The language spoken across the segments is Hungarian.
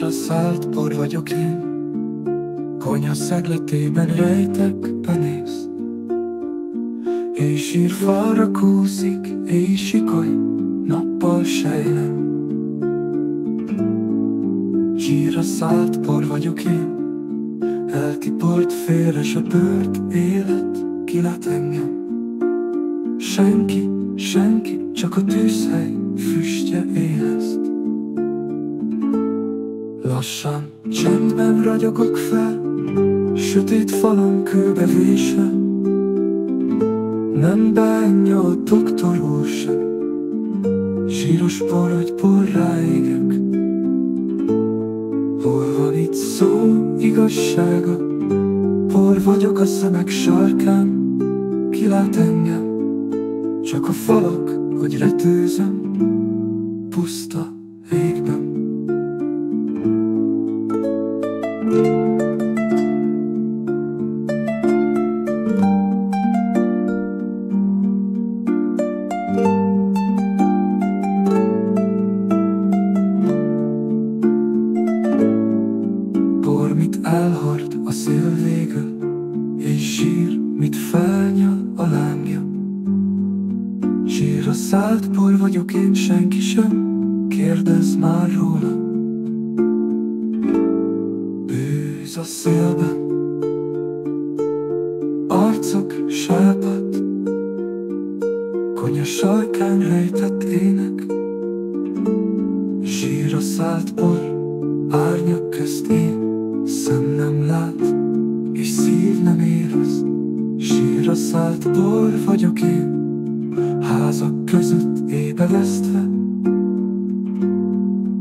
Sírra szállt por vagyok én, konyha szegletében rejtek penész. És falra kúszik, éjsikoly, nappal sejlem. Sírra szállt por vagyok én, eltiport, félre söpört élet, kilát engem. Senki, senki, csak a tűzhely füstje éheszt. Lassan, csendben ragyogok fel, sötét falon kőbe vésve. Nem bánja a doktor úr sem, síros por, hogy porrá égek. Hol van itt szó igazsága? Por vagyok a szemek sarkán, kilát engem. Csak a falak, hogy retőzem, puszta égben. Por, mit elhord a szél végül, és sír, mit felnyal a lángja. Sírra szállt por vagyok én, senki sem kérdez már róla. Bűz a szélben, arcok sápadt, konyha sarkán rejtett ének. Sírra szállt por, árnyak közt én, szem nem lát, és szív nem érez. Sírra szállt por vagyok én, házak között ébevesztve.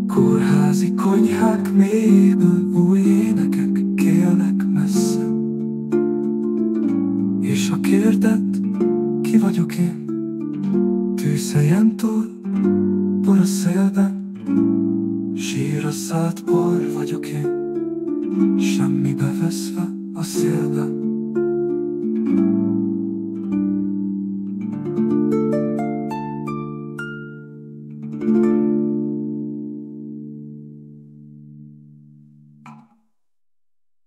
Kórházi konyhák mélyéből új énekek kélnek messze. És ha kérdett, ki vagyok én? Tűzhelyen túl, por a szélben. Sírra szállt por vagyok én, semmibe veszve a szélben.